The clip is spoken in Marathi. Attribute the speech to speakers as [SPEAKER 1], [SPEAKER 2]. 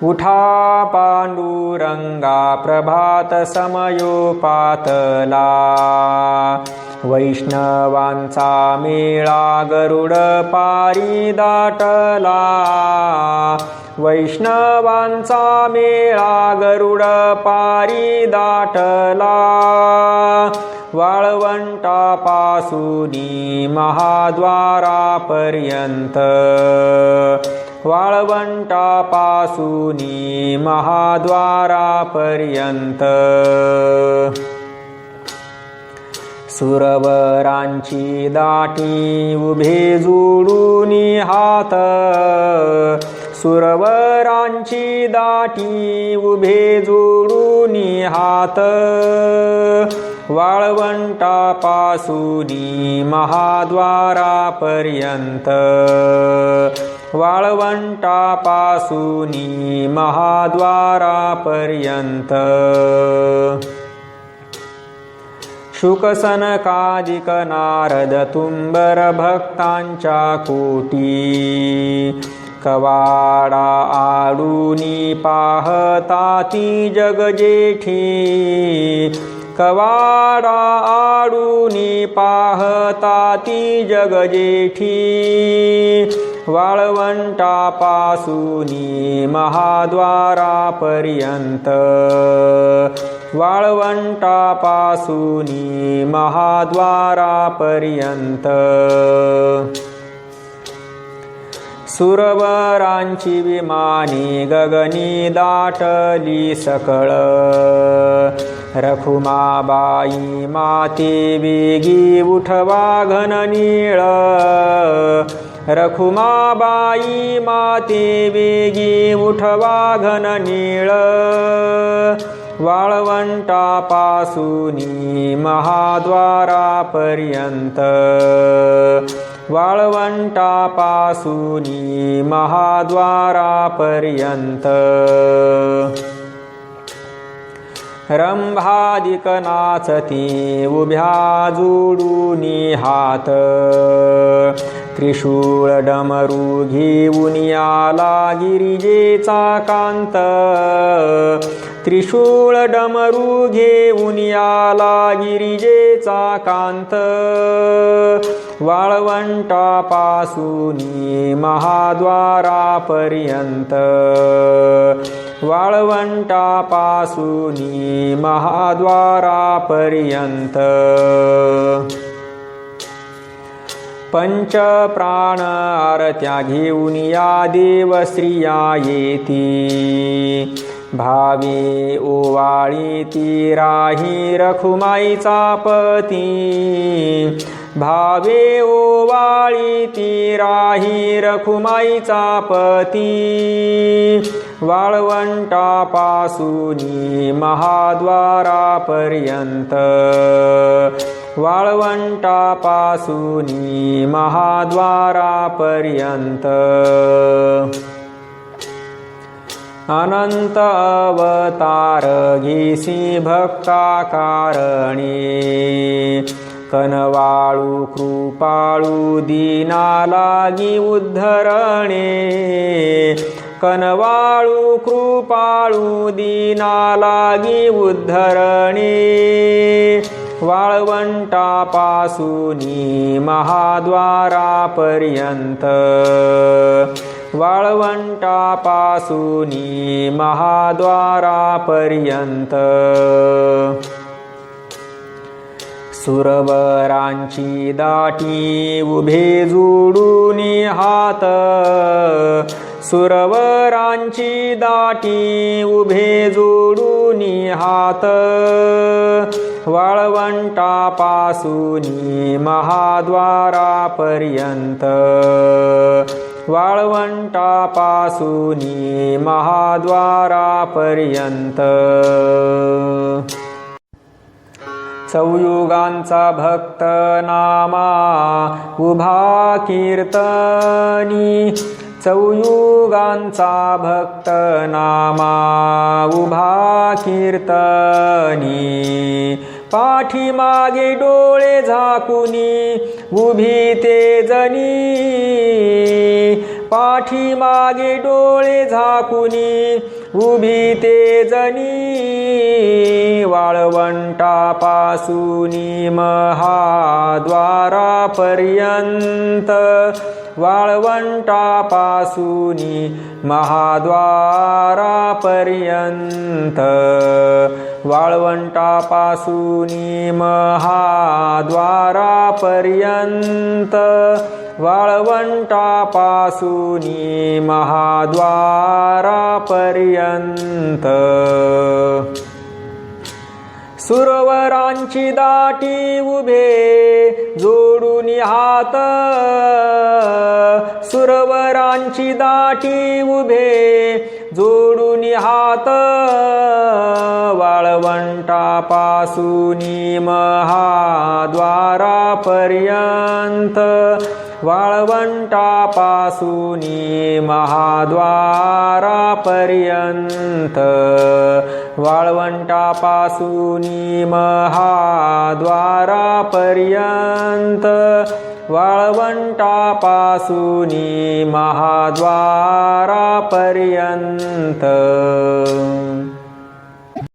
[SPEAKER 1] उठा पांडुरंगा प्रभात समयोपातला, वैष्णवांचा मेळा गरुड पारी दाटला, वैष्णवांचा मेळा गरुड पारी दाटला, वाळवंटापासूनी महाद्वारापर्यंत, वाळवंटापासूनी महाद्वारापर्यंत, सुरवरांची दाटी उभे जोडूनी हात, सुरवरांची दाटी उभे जोडूनी हात, वाळवंटापासूनी महाद्वारापर्यंत, वाळवंटापासूनी महाद्वारापर्यंत, शुकसनकादिक नारद तुंबर भक्तांच्या कोटी, कवाडा आडूनी पाहता ती जगजेठी, कवाडा आडूनी पाहता ती जगजेठी, वाळवंटापासूनी महाद्वारापर्यंत, वाळवंटापासूनी महाद्वारापर्यंत, सुरवरांची विमानी गगनी दाटली सकळ, रखुमाबाई माते वेगी उठवा घननीळ, रखुमाबाई माते वेगी उठवा घननीळ, वाळवंटापासूनी महाद्वारापर्यंत, वाळवंटापासूनी महाद्वारापर्यंत, रंभादिक नाचती उभ्या जोडूनी हात, त्रिशूळ डमरू घेऊन आला गिरिजेचा कांत, त्रिशूळ डमरू घेऊन आला गिरिजेचा कांत, वाळवंटापासूनी महाद्वारापर्यंत, वाळवंटापासूनी महाद्वारापर्यंत, पंचप्राण आरत्या घेऊन या देवस्त्रिया येती, भावे ओवाळीती राही रखुमाईचा पती, भावे ओवाळीती राही रखुमाईचा पती, वाळवंटापासूनी महाद्वारापर्यंत, वाळवंटापासूनी महाद्वारापर्यंत, अनंत अवतार घेसी भक्ताकारणे, कनवाळू कृपाळू दीना लागी उद्धरणे, कनवाळू कृपाळू दीना लागी उद्धरणे, वाळवंटापासूनी महाद्वारापर्यंत, वाळवंटापासूनी महाद्वारापर्यंत, सुरवरांची दाटी उभे जोडूनी हात, सुरवरांची दाटी उभे जोडूनी हात, वाळवंटापासूनी महाद्वारापर्यंत, वाळवंटापासूनी महाद्वारापर्यंत, चौयुगांचा भक्त नामा उभा कीर्तनी, चौयुगांचा भक्त नामा उभा कीर्तनी, पाठीमागे डोळे झाकुनी उभी ते जनी, पाठीमागे डोळे झाकुनी उभी ते जनी वाळवंटापासूनी महाद्वारापर्यंत वाळवंटापासूनी महाद्वारापर्यंत वाळवंटापासूनी महाद्वारापर्यंत वाळवंटापासूनी महाद्वारापर्यंत सुरवरांची दाटी उभे जोडून हात सुरवरांची दाटी उभे जोडून हात वाळवंटापासूनी महाद्वारापर्यंत वाळवंटापासूनी महाद्वारापर्यंत वाळवंटापासूनी महाद्वारापर्यंत वाळवंटापासूनी महाद्वारापर्यंत